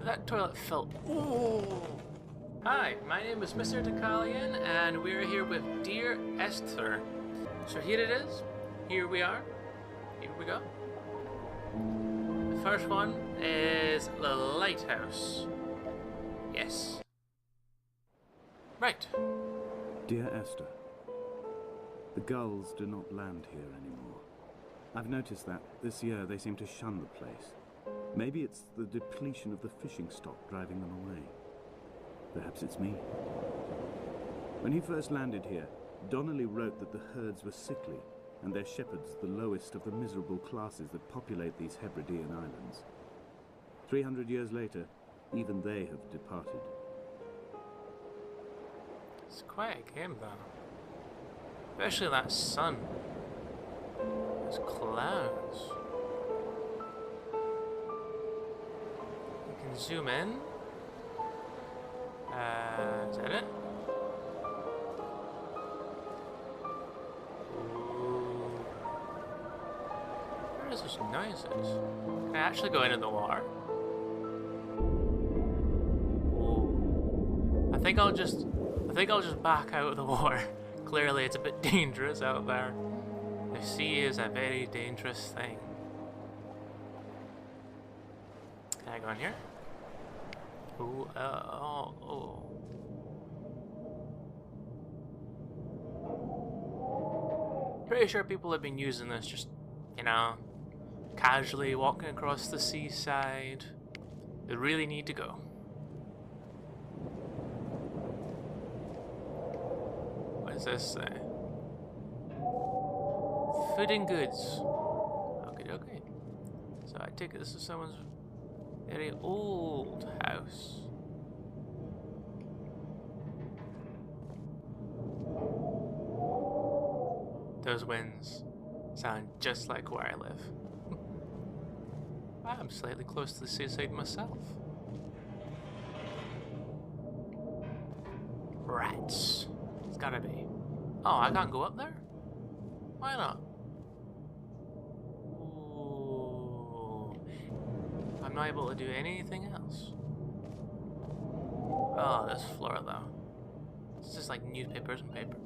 That toilet felt. Ooh. Hi, my name is Mr. Takalian, and we're here with Dear Esther. So here it is. Here we are. Here we go. The first one is the lighthouse. Yes. Right. Dear Esther, the gulls do not land here anymore. I've noticed that this year they seem to shun the place. Maybe it's the depletion of the fishing stock driving them away. Perhaps it's me. When he first landed here, Donnelly wrote that the herds were sickly and their shepherds the lowest of the miserable classes that populate these Hebridean islands. 300 years later, even they have departed. It's quite a game, though. Especially that sun. Those clouds. We can zoom in. Is that it? Ooh. What are those noises? Can I actually go into the water? Ooh. I think I'll just back out of the water. Clearly it's a bit dangerous out there. The sea is a very dangerous thing. Can I go in here? Ooh, oh. Pretty sure people have been using this just, you know, casually walking across the seaside. They really need to go. What does this say? Food and goods. Okay. So I take it this is someone's very old house. Those winds sound just like where I live. I'm slightly close to the seaside myself. Rats. It's gotta be. Oh, I can't go up there? Why not? I'm not able to do anything else. Oh, this floor though. It's just like newspapers and paper.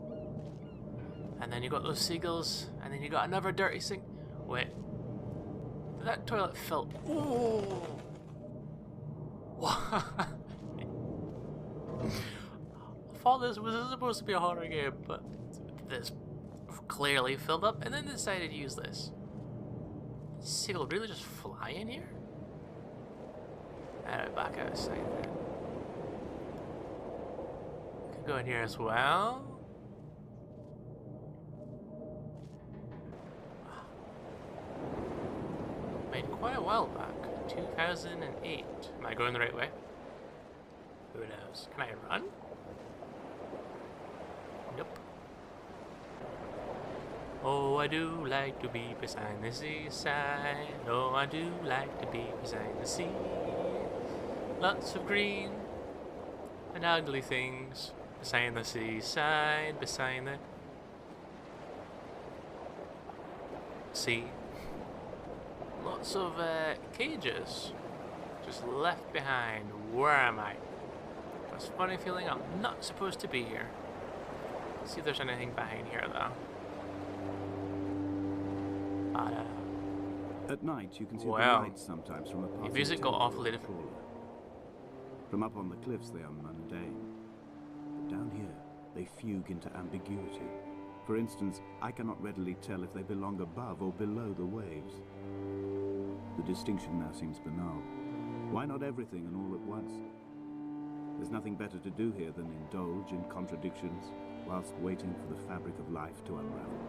And then you got those seagulls, and then you got another dirty sink. Wait. That toilet felt. Ooh. What? I thought this was supposed to be a horror game, but this clearly filled up, and then decided to use this. Did seagull really just fly in here? Alright, back outside then. Could go in here as well. Made quite a while back. 2008. Am I going the right way? Who knows? Can I run? Nope. Oh, I do like to be beside the seaside. Oh, I do like to be beside the sea. Lots of green and ugly things beside the seaside, beside the sea. Lots of cages just left behind. Where am I? Got a funny feeling I'm not supposed to be here. Let's see if there's anything behind here though. At night, you can see the lights sometimes from a passing music got awfully different. From up on the cliffs, they are mundane. But down here, they fugue into ambiguity. For instance, I cannot readily tell if they belong above or below the waves. The distinction now seems banal. Why not everything and all at once? There's nothing better to do here than indulge in contradictions whilst waiting for the fabric of life to unravel.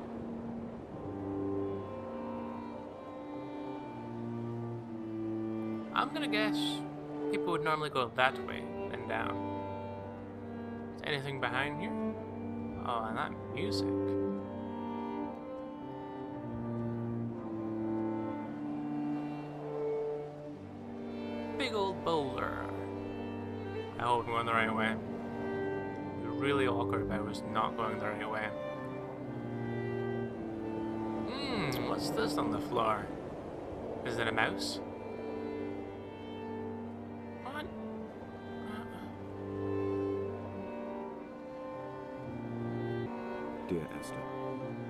I'm gonna guess people would normally go that way than down. Is anything behind here? Oh, and that music. Big old boulder. I hope I'm going the right way. It'd be really awkward if I was not going the right way. What's this on the floor? Is it a mouse? What? Dear Esther,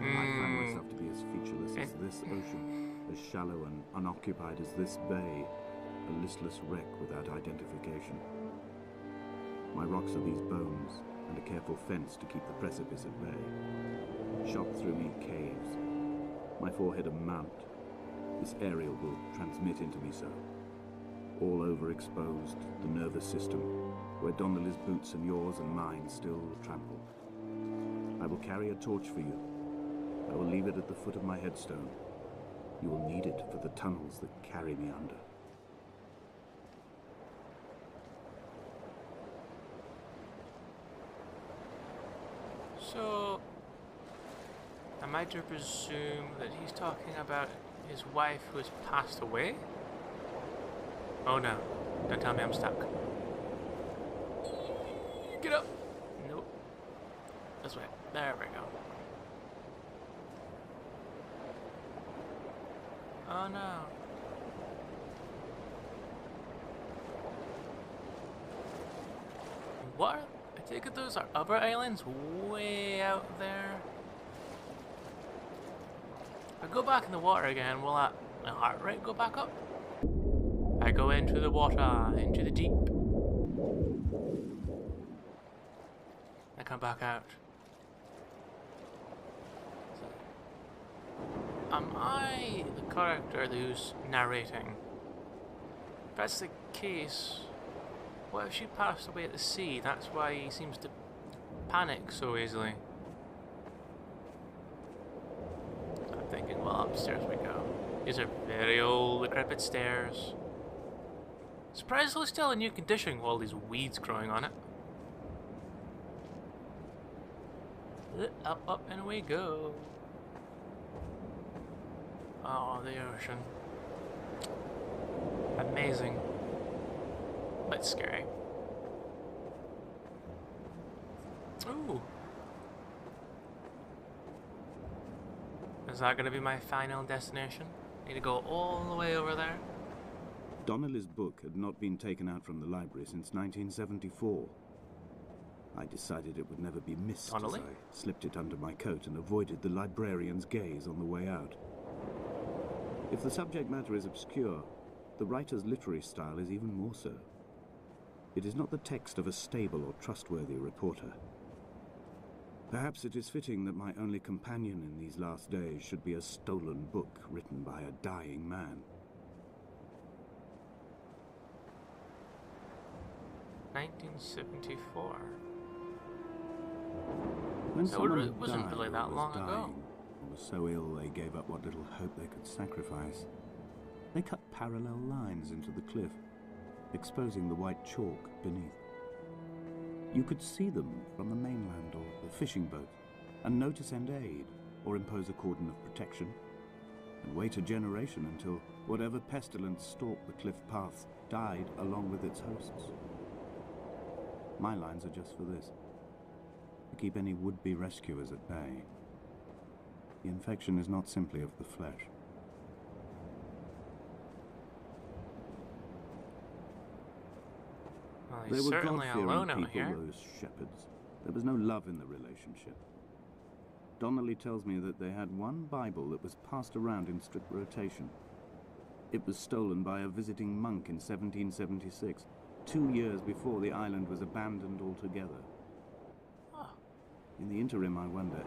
I find myself to be as featureless as this ocean, as shallow and unoccupied as this bay, a listless wreck without identification. My rocks are these bones, and a careful fence to keep the precipice at bay. Shot through me caves, my forehead a mount. This aerial will transmit into me so. All overexposed, the nervous system, where Donnelly's boots and yours and mine still trample. I will carry a torch for you. I will leave it at the foot of my headstone. You will need it for the tunnels that carry me under. So, am I to presume that he's talking about his wife who has passed away? Oh no, don't tell me I'm stuck. Get up! Nope. This way. There we go. Oh no. What? I take it those are other islands way out there? If I go back in the water again, will that my heart rate go back up? I go into the water, into the deep. I come back out. So, am I the character who's narrating? If that's the case, what if she passed away at the sea? That's why he seems to panic so easily. I'm thinking, well, upstairs we go. These are very old, decrepit stairs. Surprisingly still in new condition with all these weeds growing on it. Up, up, and we go. Oh, the ocean. Amazing. But scary. Ooh. Is that going to be my final destination? Need to go all the way over there? Donnelly's book had not been taken out from the library since 1974. I decided it would never be missed Donnelly? as I slipped it under my coat and avoided the librarian's gaze on the way out. If the subject matter is obscure, the writer's literary style is even more so. It is not the text of a stable or trustworthy reporter. Perhaps it is fitting that my only companion in these last days should be a stolen book written by a dying man. 1974. When So someone it had wasn't died really or that was long dying, ago. or was so ill they gave up what little hope they could sacrifice, they cut parallel lines into the cliff, exposing the white chalk beneath. You could see them from the mainland or the fishing boat, and know to send aid or impose a cordon of protection, and wait a generation until whatever pestilence stalked the cliff paths died along with its hosts. My lines are just for this, to keep any would-be rescuers at bay. The infection is not simply of the flesh. Well, They he's were certainly alone God-fearing out people, here. those shepherds. There was no love in the relationship. Donnelly tells me that they had one Bible that was passed around in strict rotation. It was stolen by a visiting monk in 1776, 2 years before the island was abandoned altogether. Oh. In the interim, I wonder,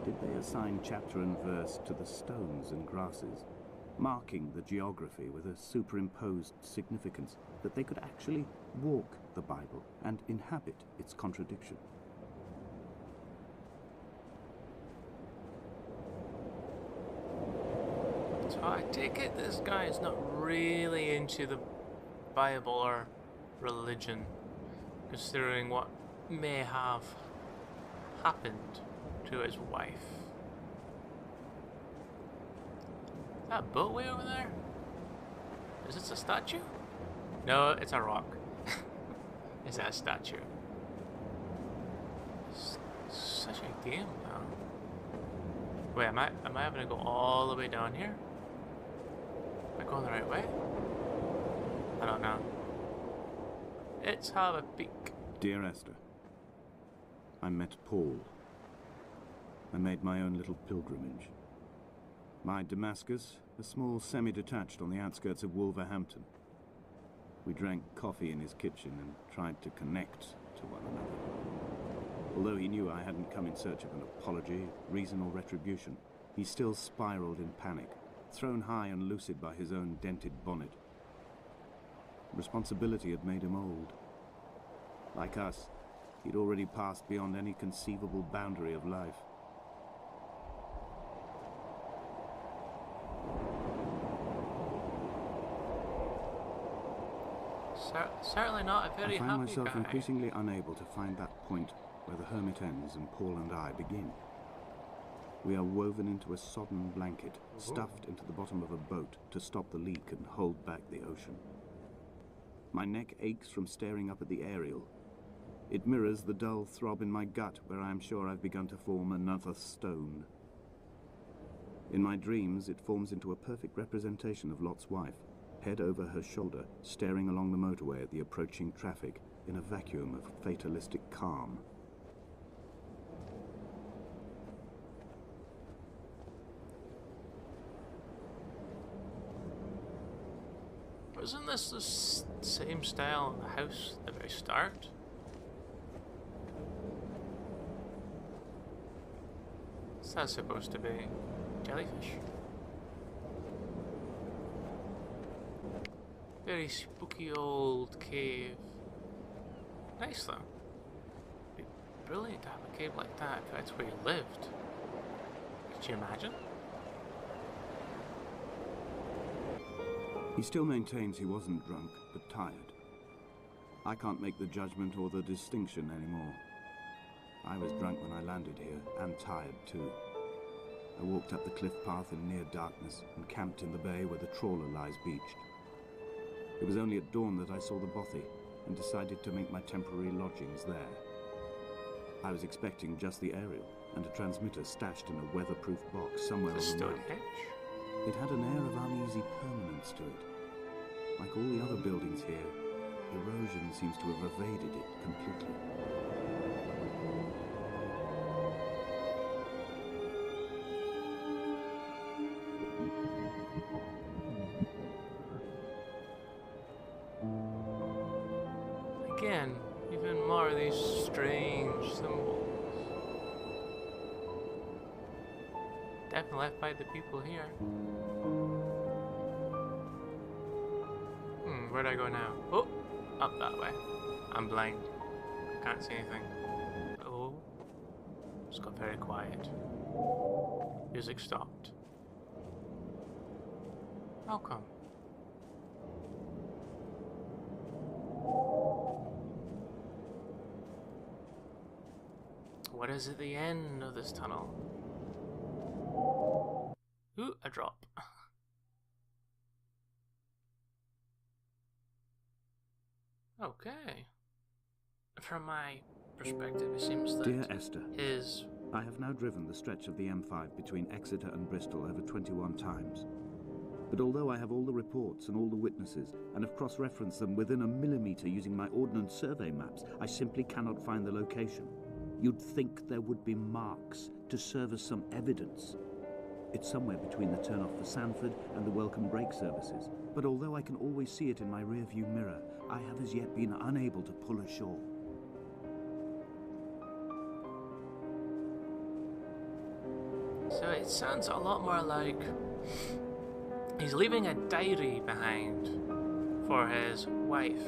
did they assign chapter and verse to the stones and grasses, marking the geography with a superimposed significance that they could actually walk the Bible and inhabit its contradiction? So I take it this guy is not really into the Bible or religion, considering what may have happened to his wife. That boat way over there? Is this a statue? No, it's a rock. Is that a statue? It's such a game now. Wait, am I having to go all the way down here? Am I going the right way? I don't know. Let's have a peek. Dear Esther, I met Paul. I made my own little pilgrimage. My Damascus, a small semi-detached on the outskirts of Wolverhampton. We drank coffee in his kitchen and tried to connect to one another. Although he knew I hadn't come in search of an apology, reason or retribution, he still spiraled in panic, thrown high and lucid by his own dented bonnet. Responsibility had made him old. Like us, he'd already passed beyond any conceivable boundary of life. Certainly not a very happy guy. I find myself increasingly unable to find that point where the hermit ends and Paul and I begin. We are woven into a sodden blanket, stuffed into the bottom of a boat to stop the leak and hold back the ocean. My neck aches from staring up at the aerial. It mirrors the dull throb in my gut where I am sure I've begun to form another stone. In my dreams, it forms into a perfect representation of Lot's wife, head over her shoulder, staring along the motorway at the approaching traffic in a vacuum of fatalistic calm. Wasn't this the same style in the house at the very start? What's that supposed to be? Jellyfish? Very spooky old cave. Nice though. It'd be brilliant to have a cave like that if that's where you lived. Could you imagine? He still maintains he wasn't drunk, but tired. I can't make the judgment or the distinction anymore. I was drunk when I landed here, and tired too. I walked up the cliff path in near darkness and camped in the bay where the trawler lies beached. It was only at dawn that I saw the bothy and decided to make my temporary lodgings there. I was expecting just the aerial and a transmitter stashed in a weatherproof box somewhere on the map. It had an air of uneasy permanence to it. Like all the other buildings here, erosion seems to have evaded it completely. Again, even more of these strange symbols. Definitely left by the people here. Where do I go now? Oh, up that way. I'm blind. I can't see anything. Oh, it's got very quiet. Music stopped. How come? What is at the end of this tunnel? Ooh, a drop. Okay. From my perspective, it seems that Dear Esther, his... I have now driven the stretch of the M5 between Exeter and Bristol over 21 times. But although I have all the reports and all the witnesses, and have cross-referenced them within a millimetre using my Ordnance Survey maps, I simply cannot find the location. You'd think there would be marks to serve as some evidence. It's somewhere between the turn-off for Sanford and the welcome brake services. But although I can always see it in my rear-view mirror, I have as yet been unable to pull ashore. So it sounds a lot more like he's leaving a diary behind for his wife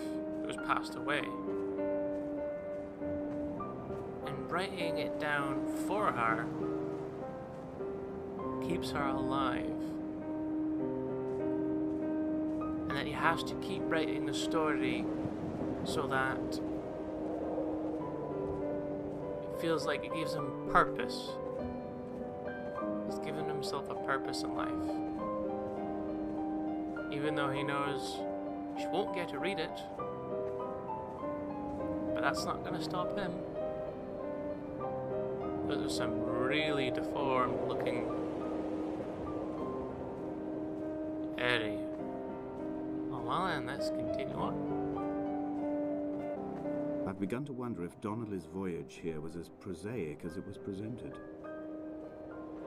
who's passed away. And writing it down for her keeps her alive. And that he has to keep writing the story so that it feels like it gives him purpose. He's given himself a purpose in life. Even though he knows she won't get to read it. But that's not going to stop him. There's some really deformed looking area. Oh well then, let's continue on. I've begun to wonder if Donnelly's voyage here was as prosaic as it was presented.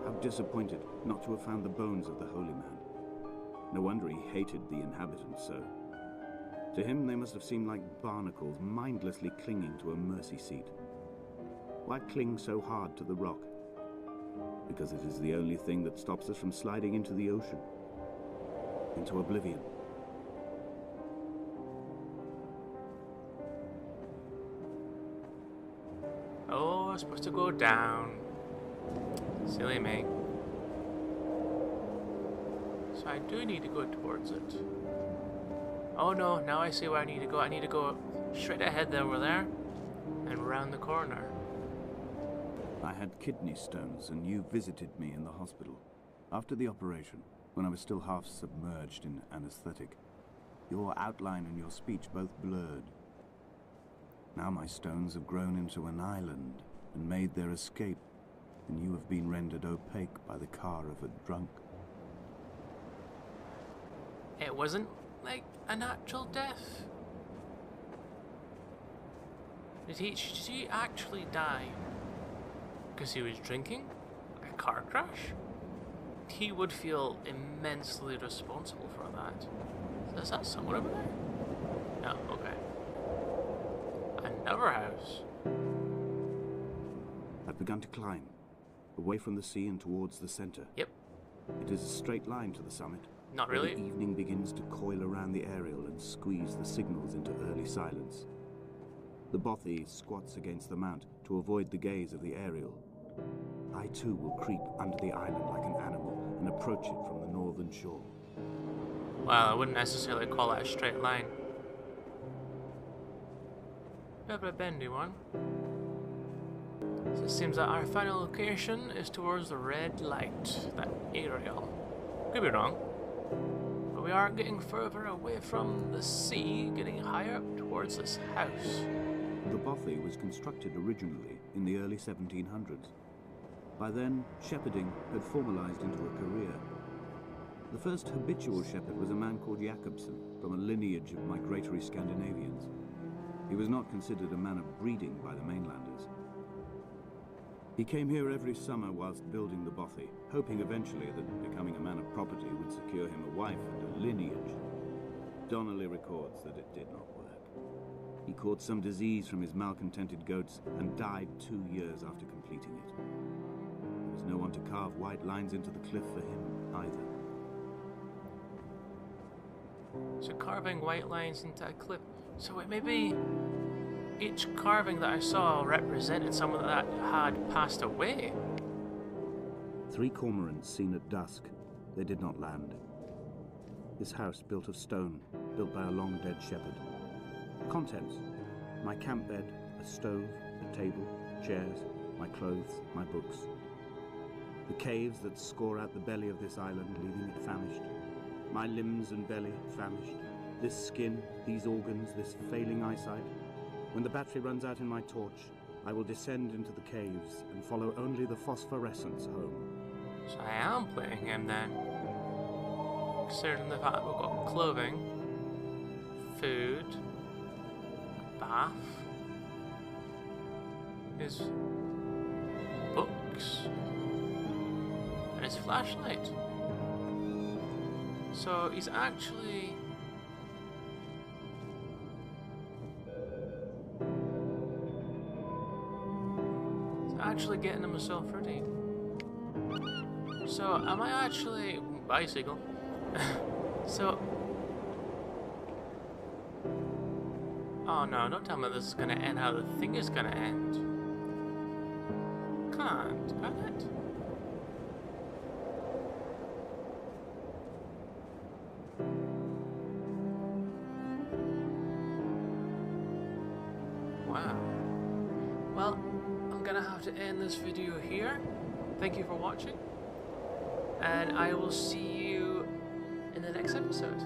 How disappointed not to have found the bones of the holy man. No wonder he hated the inhabitants so. To him, they must have seemed like barnacles mindlessly clinging to a mercy seat. Why cling so hard to the rock? Because it is the only thing that stops us from sliding into the ocean, into oblivion. Oh, I'm supposed to go down. Silly me. So I do need to go towards it. Oh no, now I see where I need to go. I need to go straight ahead over there and round the corner. I had kidney stones and you visited me in the hospital. After the operation, when I was still half submerged in anesthetic, your outline and your speech both blurred. Now my stones have grown into an island and made their escape, and you have been rendered opaque by the car of a drunk. It wasn't like a natural death. Did he actually die because he was drinking? Like a car crash? He would feel immensely responsible for that. Is that someone over there? No, okay. Another house. I've begun to climb, away from the sea and towards the center. Yep. It is a straight line to the summit. Not really. The evening begins to coil around the aerial and squeeze the signals into early silence. The bothy squats against the mount to avoid the gaze of the aerial. I too will creep under the island like an animal and approach it from the northern shore. Well, I wouldn't necessarily call that a straight line. Bit of a bendy one. So it seems that our final location is towards the red light, that aerial. Could be wrong. But we are getting further away from the sea, getting higher up towards this house. The bothy was constructed originally in the early 1700s. By then, shepherding had formalized into a career. The first habitual shepherd was a man called Jakobsen, from a lineage of migratory Scandinavians. He was not considered a man of breeding by the mainlanders. He came here every summer whilst building the bothy, hoping eventually that becoming a man of property would secure him a wife and a lineage. Donnelly records that it did not work. He caught some disease from his malcontented goats and died 2 years after completing it. There was no one to carve white lines into the cliff for him either. So carving white lines into a cliff. So it maybe each carving that I saw represented someone that had passed away. 3 cormorants seen at dusk. They did not land. This house built of stone, built by a long-dead shepherd. Contents: my camp bed, a stove, a table, chairs, my clothes, my books. The caves that score out the belly of this island, leaving it famished. My limbs and belly famished. This skin, these organs, this failing eyesight. When the battery runs out in my torch, I will descend into the caves and follow only the phosphorescence home. So I am playing him then. Considering the fact we've got clothing, food, a bath, his books, and his flashlight. So he's actually... getting himself ready. So am I actually... Bye, Seagull. So... Oh no, don't tell me this is gonna end how the thing is gonna end. Can't, can it? Wow. Well, I'm gonna have to end this video here. Thank you for watching, and I will see you in the next episode.